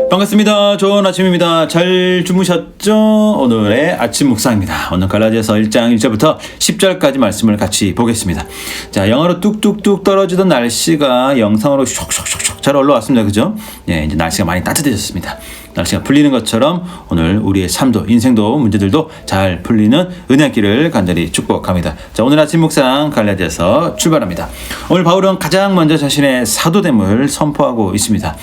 반갑습니다. 좋은 아침입니다. 잘 주무셨죠? 오늘의 아침 묵상입니다. 오늘 갈라디아서 1장 1절부터 10절까지 말씀을 같이 보겠습니다. 자, 영하로 뚝뚝뚝 떨어지던 날씨가 영상으로 슉슉슉슉 잘 올라왔습니다. 그죠? 예, 이제 날씨가 많이 따뜻해졌습니다. 날씨가 풀리는 것처럼 오늘 우리의 삶도 인생도 문제들도 잘 풀리는 은혜길을 간절히 축복합니다. 자, 오늘 아침 묵상 갈라디아서 출발합니다. 오늘 바울은 가장 먼저 자신의 사도됨을 선포하고 있습니다.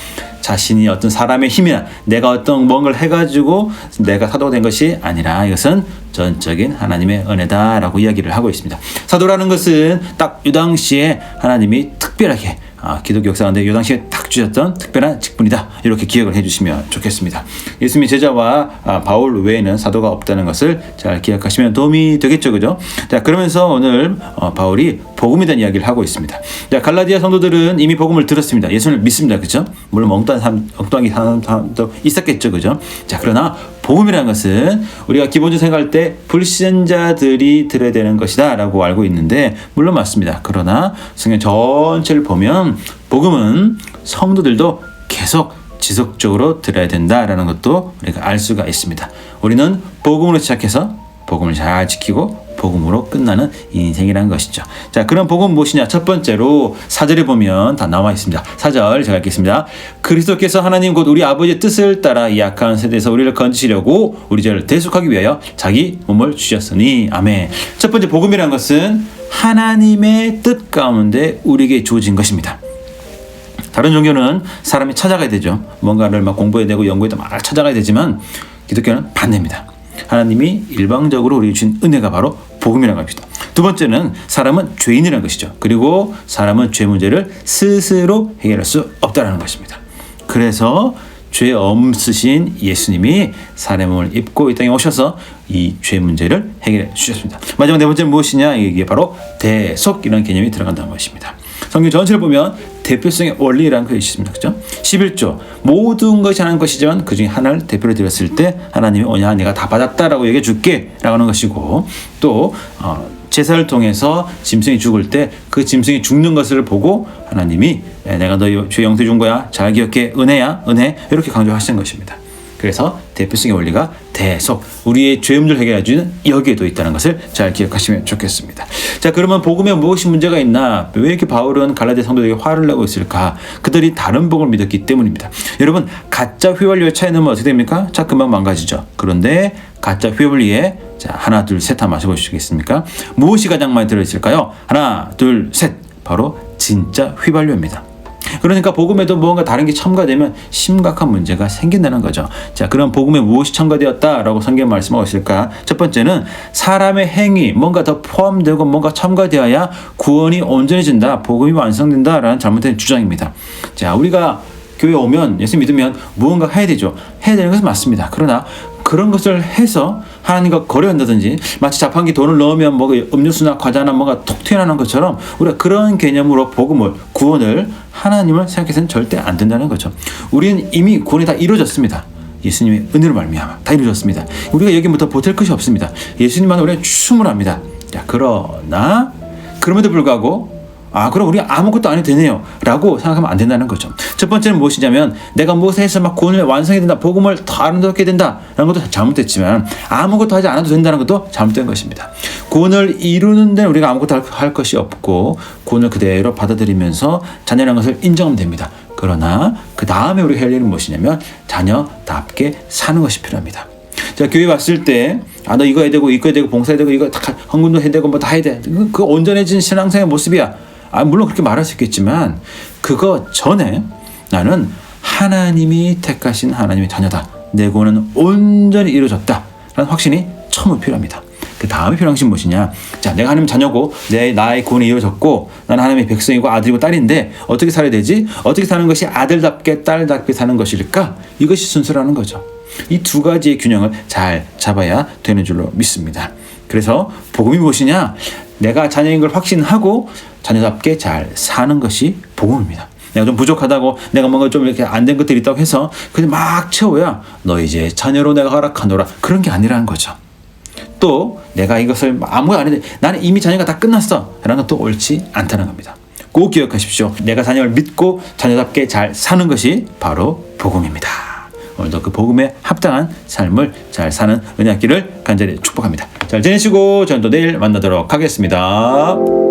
자신이 어떤 사람의 힘이나 내가 어떤 뭔가를 해가지고 내가 사도가 된 것이 아니라 이것은 전적인 하나님의 은혜다라고 이야기를 하고 있습니다. 사도라는 것은 딱 이 당시에 하나님이 특별하게 기독교 역사 가운데 이 당시에 딱 주셨던 특별한 직분이다. 이렇게 기억을 해주시면 좋겠습니다. 예수님의 제자와 바울 외에는 사도가 없다는 것을 잘 기억하시면 도움이 되겠죠. 그죠? 자, 그러면서 오늘 바울이 복음에 대한 이야기를 하고 있습니다. 자, 갈라디아 성도들은 이미 복음을 들었습니다. 예수를 믿습니다. 그죠? 물론 엉뚱하게 사는 사람도 있었겠죠. 그죠? 자, 그러나 복음이라는 것은 우리가 기본적으로 생각할 때 불신자들이 들어야 되는 것이다 라고 알고 있는데 물론 맞습니다. 그러나 성경 전체를 보면 복음은 성도들도 계속 지속적으로 들어야 된다라는 것도 우리가 알 수가 있습니다. 우리는 복음으로 시작해서 복음을 잘 지키고 복음으로 끝나는 인생이라는 것이죠. 자, 그럼 복음은 무엇이냐? 첫 번째로 4절에 보면 다 나와 있습니다. 4절 제가 읽겠습니다. 그리스도께서 하나님 곧 우리 아버지의 뜻을 따라 이 약한 세대에서 우리를 건지시려고 우리 죄를 대속하기 위하여 자기 몸을 주셨으니. 아멘. 첫 번째 복음이라는 것은 하나님의 뜻 가운데 우리에게 주어진 것입니다. 다른 종교는 사람이 찾아가야 되죠. 뭔가를 막 공부해야 되고 연구해야 막 찾아가야 되지만 기독교는 반대입니다. 하나님이 일방적으로 우리에게 주신 은혜가 바로 복음이라는 것입니다. 두 번째는 사람은 죄인이라는 것이죠. 그리고 사람은 죄 문제를 스스로 해결할 수 없다는 것입니다. 그래서 죄 없으신 예수님이 사람의 몸을 입고 이 땅에 오셔서 이 죄 문제를 해결해 주셨습니다. 마지막 네 번째는 무엇이냐? 이게 바로 대속이라는 개념이 들어간다는 것입니다. 성경 전체를 보면 대표성의 원리라는 것이 있습니다. 그죠? 11조 모든 것이 하나님 것이지만 그 중에 하나를 대표로 드렸을 때 하나님이 오냐 내가 다 받았다라고 얘기해 줄게 라고 하는 것이고 또 제사를 통해서 짐승이 죽을 때 그 짐승이 죽는 것을 보고 하나님이 내가 너희 죄 용서해 준 거야 잘 기억해 은혜야 은혜 이렇게 강조하시는 것입니다. 그래서 대표성의 원리가 대속, 우리의 죄 문제를 해결해 주는 여기에도 있다는 것을 잘 기억하시면 좋겠습니다. 자, 그러면 복음에 무엇이 문제가 있나? 왜 이렇게 바울은 갈라디아 성도들에게 화를 내고 있을까? 그들이 다른 복음을 믿었기 때문입니다. 여러분, 가짜 휘발유에 차에 넣으면 어떻게 됩니까? 차 금방 망가지죠. 그런데 가짜 휘발유에 자, 하나, 둘, 셋 한번 마셔보시겠습니까? 무엇이 가장 많이 들어있을까요? 하나, 둘, 셋. 바로 진짜 휘발유입니다. 그러니까 복음에도 무언가 다른 게 첨가되면 심각한 문제가 생긴다는 거죠. 자, 그럼 복음에 무엇이 첨가되었다라고 성경 말씀하고 있을까? 첫 번째는 사람의 행위, 뭔가 더 포함되고 뭔가 첨가되어야 구원이 온전해진다, 복음이 완성된다라는 잘못된 주장입니다. 자, 우리가 교회 오면 예수 믿으면 무언가 해야 되죠. 해야 되는 것은 맞습니다. 그러나 그런 것을 해서 하나님과 거래한다든지 마치 자판기 돈을 넣으면 뭐 음료수나 과자나 뭐가 톡 튀어나오는 것처럼 우리가 그런 개념으로 복음을 구원을 하나님을 생각해서는 절대 안 된다는 거죠. 우리는 이미 구원이 다 이루어졌습니다. 예수님의 은혜로 말미암아 다 이루어졌습니다. 우리가 여기부터 보탤 것이 없습니다. 예수님만 우리가 충분합니다. 자, 그러나 그럼에도 불구하고 그럼 우리가 아무것도 안 해도 되네요 라고 생각하면 안 된다는 거죠. 첫 번째는 무엇이냐면 내가 무엇을 해서 막 구원을 완성해야 된다, 복음을 더 아름답게 된다 라는 것도 잘못됐지만 아무것도 하지 않아도 된다는 것도 잘못된 것입니다. 구원을 이루는 데는 우리가 아무것도 할 것이 없고 구원을 그대로 받아들이면서 자녀라는 것을 인정하면 됩니다. 그러나 그 다음에 우리가 할 일은 무엇이냐면 자녀답게 사는 것이 필요합니다. 자, 교회 왔을 때, 너 이거 해야 되고, 이거 해야 되고, 봉사해야 되고, 이거 다, 헌금도 해야 되고, 뭐 다 해야 돼. 그 온전해진 신앙생활의 모습이야. 물론 그렇게 말할 수 있겠지만, 그거 전에 나는 하나님이 택하신 하나님의 자녀다. 내 구원은 온전히 이루어졌다. 라는 확신이 처음 필요합니다. 그 다음에 필요한 것이 무엇이냐? 자, 내가 하나님 자녀고, 나의 구원이 이루어졌고, 나는 하나님의 백성이고 아들이고 딸인데, 어떻게 살아야 되지? 어떻게 사는 것이 아들답게, 딸답게 사는 것일까? 이것이 순서라는 거죠. 이 두 가지의 균형을 잘 잡아야 되는 줄로 믿습니다. 그래서 복음이 무엇이냐? 내가 자녀인 걸 확신하고 자녀답게 잘 사는 것이 복음입니다. 내가 좀 부족하다고 내가 뭔가 좀 이렇게 안 된 것들이 있다고 해서 그냥 막 채워야 너 이제 자녀로 내가 허락하노라 그런 게 아니라는 거죠. 또 내가 이것을 아무것도 안 했는데 나는 이미 자녀가 다 끝났어 라는 것도 옳지 않다는 겁니다. 꼭 기억하십시오. 내가 자녀를 믿고 자녀답게 잘 사는 것이 바로 복음입니다. 여러분도 그 복음에 합당한 삶을 잘 사는 은혜 얻기를 간절히 축복합니다. 잘 지내시고 저는 또 내일 만나도록 하겠습니다.